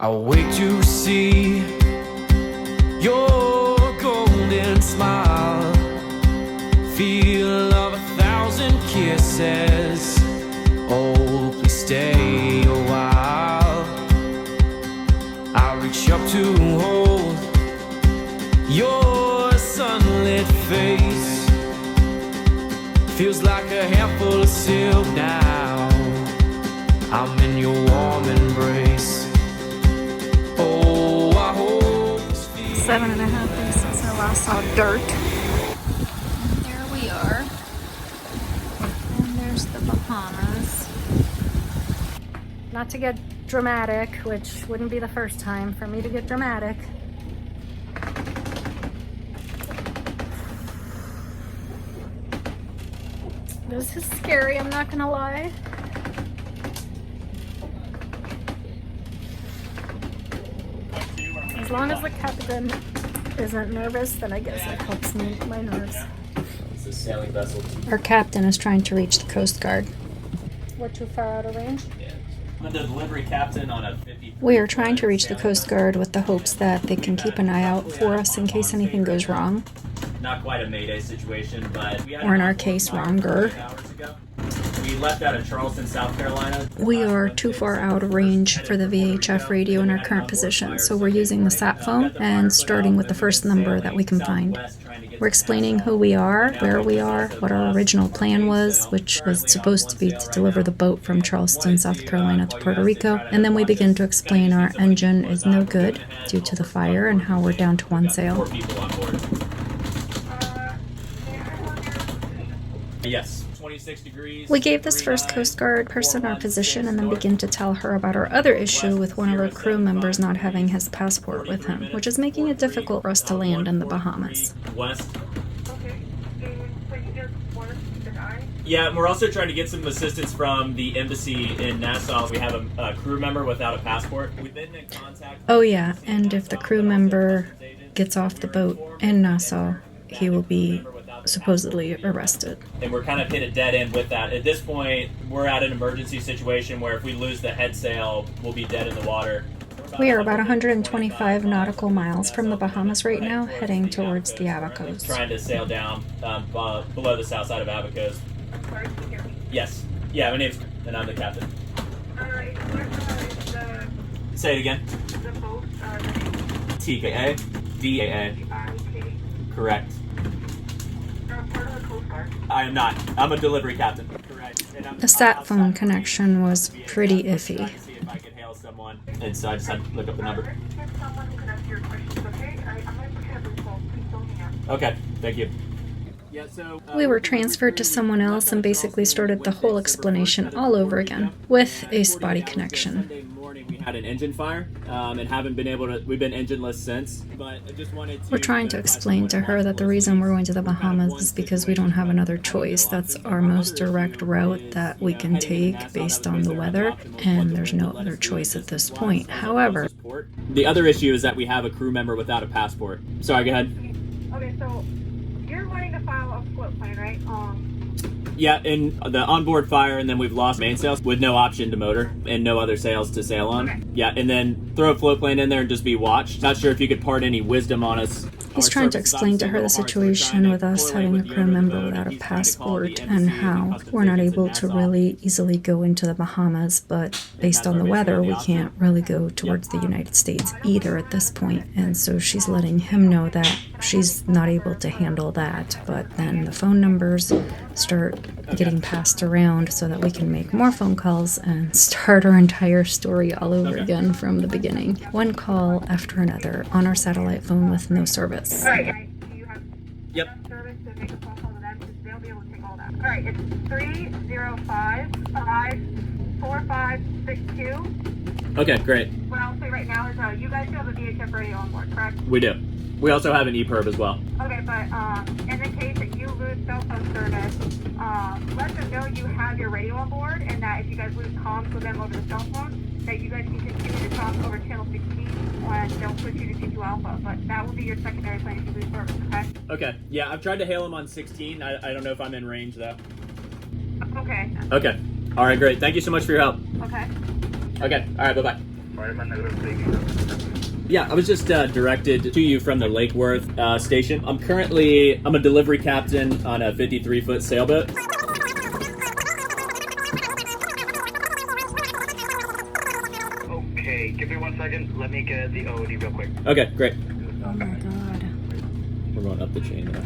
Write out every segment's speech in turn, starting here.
I'll wait to see your golden smile, feel of 1,000 kisses. Oh, please stay a while. I'll reach up to hold your sunlit face. Feels like a handful of silk now. I'm in your warm embrace. Oh, I hope this feels 7.5 days since I last saw dirt. And there we are. And there's the Bahamas. Not to get dramatic, which wouldn't be the first time for me to get dramatic. This is scary, I'm not gonna lie. As long as the captain isn't nervous, then I guess it helps me with my nerves. It's a sailing vessel. Our captain is trying to reach the Coast Guard. We're too far out of range? Yeah. I'm the delivery captain on a 50. We are trying to reach the Coast Guard with the hopes that they can keep an eye out for us in case anything goes wrong. Not quite a Mayday situation, but we had Or in our case, wronger. hours ago. We left out of Charleston, South Carolina. We are too far out of range for the VHF radio in our current position, so we're using the sat phone and starting with the first number that we can find. We're explaining who we are, where we are, what our original plan was, which was supposed to be to deliver the boat from Charleston, South Carolina to Puerto Rico, and then we begin to explain our engine is no good due to the fire and how we're down to one sail. 4 people on board. Yes, 26 degrees. We gave this first Coast Guard person our position and then begin to tell her about our other issue with one of our crew members not having his passport with him, which is making it difficult for us to land in the Bahamas. West. Yeah, and we're also trying to get some assistance from the embassy in Nassau. We have a crew member without a passport. We've been in contact. Oh yeah, and if the crew member gets off the boat in Nassau, he will be supposedly arrested. And we're kind of hit a dead end with that. At this point, we're at an emergency situation where if we lose the head sail, we'll be dead in the water. We are about 125 nautical miles from the Bahamas right now, heading towards the Abacos. Trying to sail down below the south side of Abacos. Yes. Yeah, my name's and I'm the captain. Say it again. TKA? DAA. Correct. I am not. I'm a delivery captain. Correct. The sat phone connection was pretty iffy. See if I could hail someone. And so I just had to look up the number. Okay, thank you. Yeah, so, We were transferred to someone else and basically started the whole explanation all over again, with a spotty connection. Sunday morning we had an engine fire, and haven't been able to. We've been engineless since. But I just wanted to. We're trying to explain to her that the reason we're going to the Bahamas is because we don't have another choice. That's our most direct route that we can take based on the weather, and there's no other choice at this point. However, The other issue is that we have a crew member without a passport. Sorry, go ahead. Okay, so you're wanting to file a float plan, right? Yeah, in the onboard fire, and then we've lost mainsails with no option to motor and no other sails to sail on. Okay. Yeah, and then throw a float plane in there and just be watched. Not sure if you could part any wisdom on us. he's trying to explain to her the situation with us having a crew member without a passport and how we're not able to really easily go into the Bahamas, but based on the weather, we can't really go towards the United States either at this point. And so she's letting him know that she's not able to handle that, but then the phone numbers start getting passed around so that we can make more phone calls and start our entire story all over again from the beginning. One call after another on our satellite phone with no service. Alright, guys, do you have Yep. service to make a phone call to them? Because they'll be able to take all that. Alright, it's 305-54562. Okay, great. What I'll say right now is you guys do have a VHF radio on board, correct? We do. We also have an EPIRB as well. Okay, but in the case that you lose cell phone service, let them know you have your radio on board, and that if you guys lose comms with them over the cell phone, that you guys can continue to talk over channel 16 and they'll switch you to C2 Alpha. But that will be your secondary plan if you lose service, okay? Okay, yeah, I've tried to hail him on 16. I don't know if I'm in range, though. Okay. Okay. All right, great. Thank you so much for your help. Okay. Okay, all right, bye-bye. Yeah, I was just directed to you from the Lake Worth station. I'm a delivery captain on a 53-foot sailboat. Okay, give me 1 second. Let me get the OD real quick. Okay, great. Oh my god. We're going up the chain now.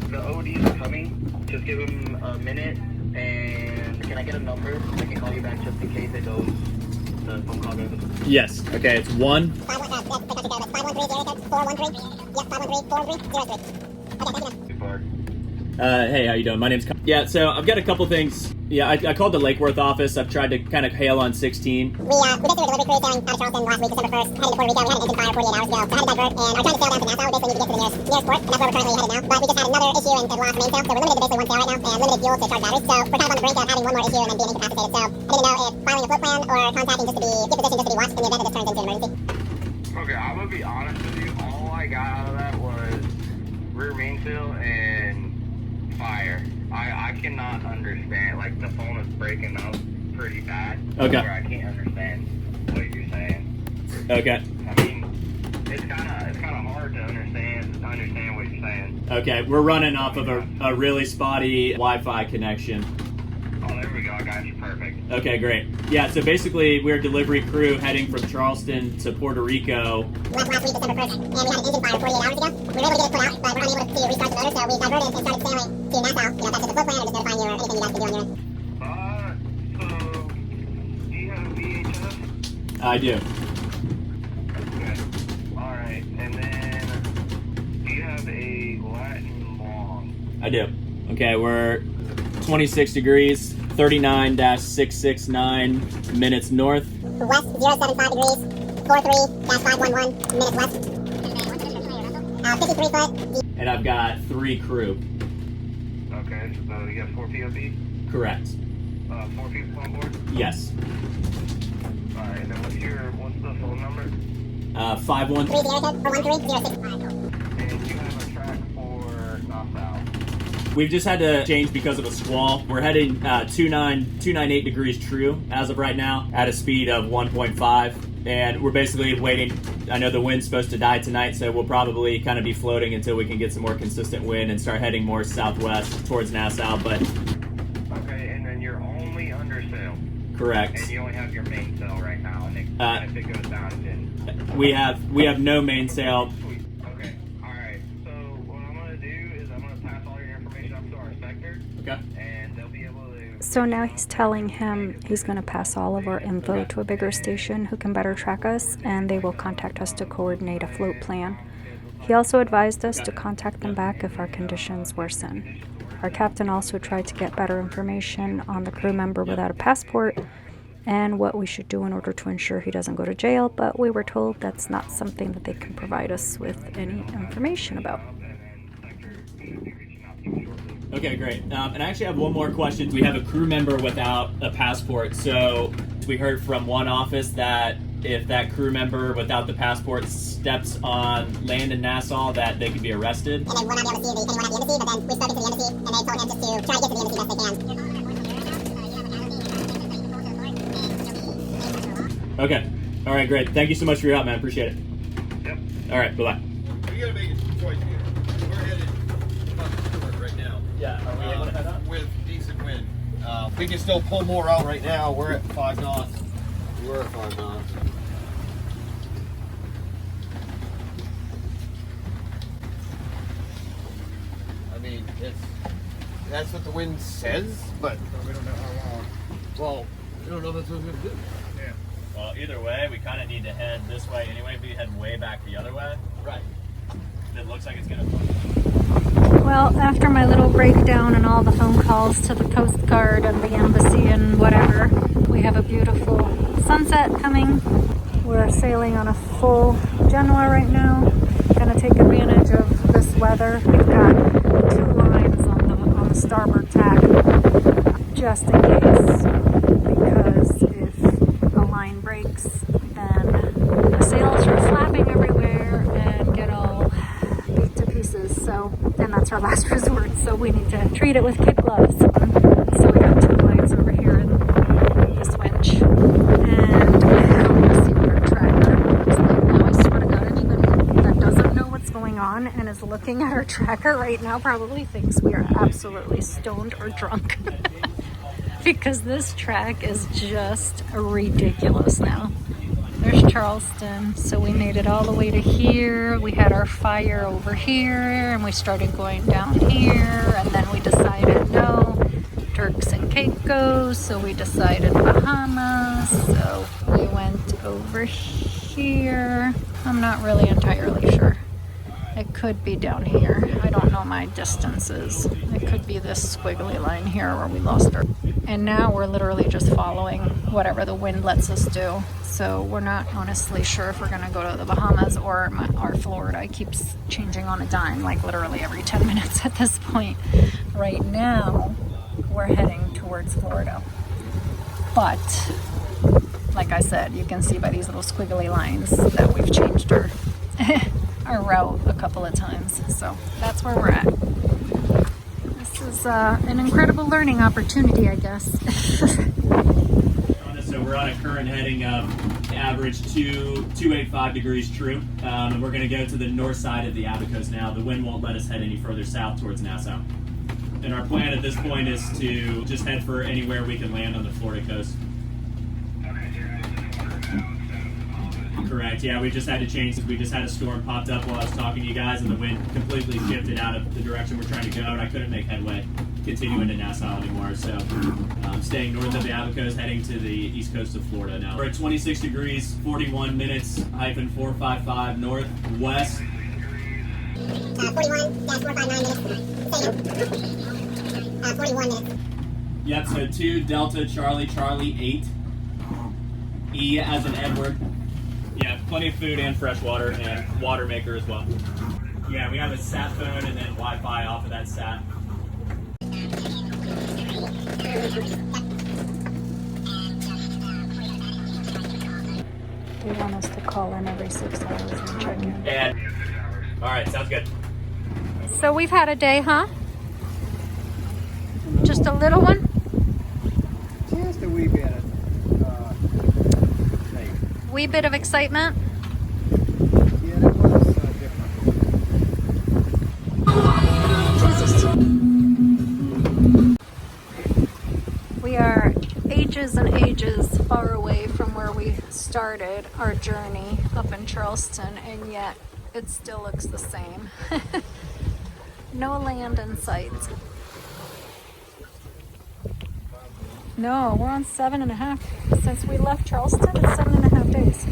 The OD is coming. Just give him a minute. And can I get a number? I can call you back just in case it goes. The phone call goes. Yes. Okay, it's 1. 513-413. Hey, how you doing? My name's Yeah, so I've got a couple things. Yeah, I called the Lake Worth office. I've tried to kind of hail on 16. We basically were delivery crew sailing out of Charleston last week, December 1st, headed to Puerto Rico. We had an engine fire 48 hours ago, so had to divert, and are trying to sail down to Nassau. We basically need to get to the nearest port, and that's where we're currently headed now. But we just had another issue and lost main sail, so we're limited to basically one sail right now, and limited fuel to charge batteries. So we're kind of on the brink of having one more issue and then being incapacitated. So I didn't know if filing a float plan or contacting just to be get position just to be watched in the event that this turns into an emergency. Okay, I'm gonna be honest with you. All I got out of that was rear mainsail and fire. I cannot understand. Like, the phone is breaking up pretty bad. Okay. Where I can't understand what you're saying. Okay. I mean, it's kind of hard to understand what you're saying. Okay, we're running off of a really spotty Wi-Fi connection. Oh, there we go. I got you. Perfect. Okay, great. Yeah, so basically we're a delivery crew heading from Charleston to Puerto Rico. Last week, December 1st, and we had an engine fire 48 hours ago. We were able to get it put out, but we're unable to restart the motor, so we diverted and started sailing to Nassau. You know, if that's just a float plan or just notifying you or anything you guys can do on your end. So, do you have VHF? I do. Okay. Alright, and then, do you have a Latin long? I do. Okay, we're 26 degrees, 39-669 minutes north. West, 075 degrees, 43-511 minutes west. 53 foot. And I've got 3 crew. Okay, so you have 4 POP? Correct. 4 people on board? Yes. Alright, and then what's the phone number? 513. 3-0-413-065. And you have a track for Nassau. We've just had to change because of a squall. We're heading 298 degrees true as of right now at a speed of 1.5. And we're basically waiting. I know the wind's supposed to die tonight, so we'll probably kind of be floating until we can get some more consistent wind and start heading more southwest towards Nassau, but... Okay, and then you're only under sail. Correct. And you only have your main sail right now, and if it goes down, then... We have no mainsail. Sweet. Okay, alright. So what I'm going to do is I'm going to pass all your information up to our sector. Okay. And they'll be able to... So now he's telling him he's going to pass all of our info to a bigger station who can better track us, and they will contact us to coordinate a float plan. He also advised us to contact them back if our conditions worsen. Our captain also tried to get better information on the crew member without a passport and what we should do in order to ensure he doesn't go to jail, but we were told that's not something that they can provide us with any information about. Okay, great. And I actually have one more question. We have a crew member without a passport. So we heard from one office that if that crew member without the passport steps on land in Nassau, that they could be arrested. And then we're not able to see anyone at the embassy, but then we spoke to the embassy, and they told him just to try to get to the embassy best they can. Okay. All right, great. Thank you so much for your help, man. Appreciate it. Yep. All right, bye-bye. We gotta make a choice here. We're headed up right now. Yeah, are we able to head up? With decent wind. We can still pull more out right now. We're at 5 knots. We're at 5 knots. I mean, that's what the wind says, but we don't know how long. Well, we don't know if that's what it's gonna do. Yeah. Well, either way, we kind of need to head this way anyway. If we head way back the other way, Right. it looks like it's going to... Well, after my little breakdown and all the phone calls to the Coast Guard and the embassy and whatever, we have a beautiful sunset coming. We're sailing on a full Genoa right now. Gonna take advantage of this weather. We've got 2 lines on the starboard tack, just in case, because if a line breaks, then the sails are flapping everywhere and get all beat to pieces. So, and that's our last resort. So we need to treat it with kid gloves. So we got 2 lines over here in this winch, and looking at our tracker right now probably thinks we are absolutely stoned or drunk. Because this track is just ridiculous now. There's Charleston, so we made it all the way to here. We had our fire over here, and we started going down here, and then we decided no, Turks and Caicos, so we decided Bahamas, so we went over here. I'm not really entirely sure. It could be down here. I don't know my distances. It could be this squiggly line here where we lost our... And now we're literally just following whatever the wind lets us do. So we're not honestly sure if we're gonna go to the Bahamas or our Florida. It keeps changing on a dime, like literally every 10 minutes at this point. Right now, we're heading towards Florida. But, like I said, you can see by these little squiggly lines that we've changed our our route a couple of times. So that's where we're at. This is an incredible learning opportunity, I guess. So we're on a current heading of average 285 degrees true, and we're going to go to the north side of the Abacos now. The wind won't let us head any further south towards Nassau. And our plan at this point is to just head for anywhere we can land on the Florida coast. Correct, yeah, we just had to change. We just had a storm popped up while I was talking to you guys, and the wind completely shifted out of the direction we're trying to go, and I couldn't make headway continuing to Nassau anymore. So I'm staying north of the Abacos, heading to the east coast of Florida now. We're at 26 degrees, 41 minutes, -455 northwest. 41-459 minutes. 41 minutes. Yep, so 2 Delta Charlie Charlie 8. E as in Edward. Yeah, plenty of food and fresh water and water maker as well. Yeah, we have a sat phone and then Wi-Fi off of that sat. They want us to call in every 6 hours and check in. And, all right, sounds good. So we've had a day, huh? Just a little one? Just a wee bit. Wee bit of excitement? Yeah, that was different. We are ages and ages far away from where we started our journey up in Charleston, and yet it still looks the same. No land in sight. No, we're on 7.5. Since we left Charleston, it's 7.5 days.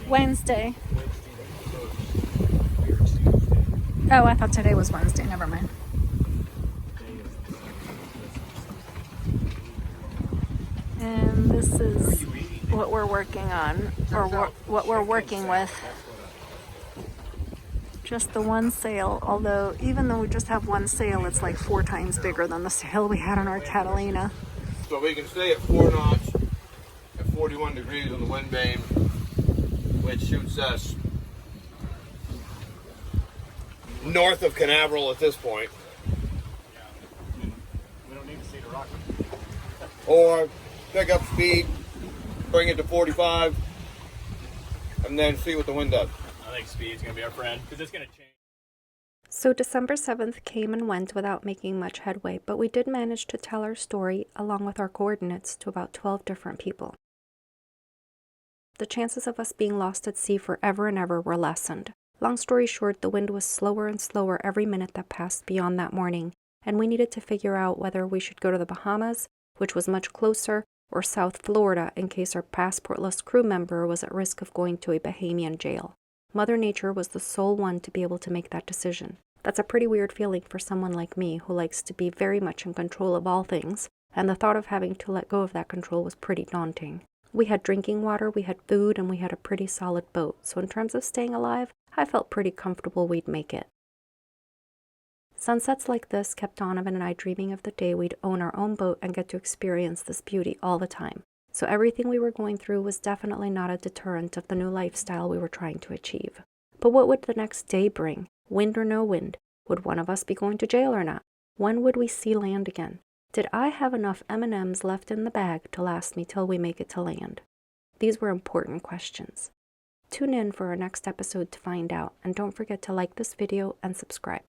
Wednesday. Oh, I thought today was Wednesday. Never mind. And this is what we're working on, or what we're working with. Just the one sail, although even though we just have one sail, it's like 4 times bigger than the sail we had on our Catalina. So we can stay at 4 knots at 41 degrees on the wind vane, which shoots us north of Canaveral at this point. We don't need to see the rocket. Or pick up speed, bring it to 45, and then see what the wind does. I think speed's going to be our friend, because it's going to change. So December 7th came and went without making much headway, but we did manage to tell our story along with our coordinates to about 12 different people. The chances of us being lost at sea forever and ever were lessened. Long story short, the wind was slower and slower every minute that passed beyond that morning, and we needed to figure out whether we should go to the Bahamas, which was much closer, or South Florida in case our passportless crew member was at risk of going to a Bahamian jail. Mother Nature was the sole one to be able to make that decision. That's a pretty weird feeling for someone like me who likes to be very much in control of all things, and the thought of having to let go of that control was pretty daunting. We had drinking water, we had food, and we had a pretty solid boat, so in terms of staying alive, I felt pretty comfortable we'd make it. Sunsets like this kept Donovan and I dreaming of the day we'd own our own boat and get to experience this beauty all the time. So everything we were going through was definitely not a deterrent of the new lifestyle we were trying to achieve. But what would the next day bring? Wind or no wind? Would one of us be going to jail or not? When would we see land again? Did I have enough M&Ms left in the bag to last me till we make it to land? These were important questions. Tune in for our next episode to find out, and don't forget to like this video and subscribe.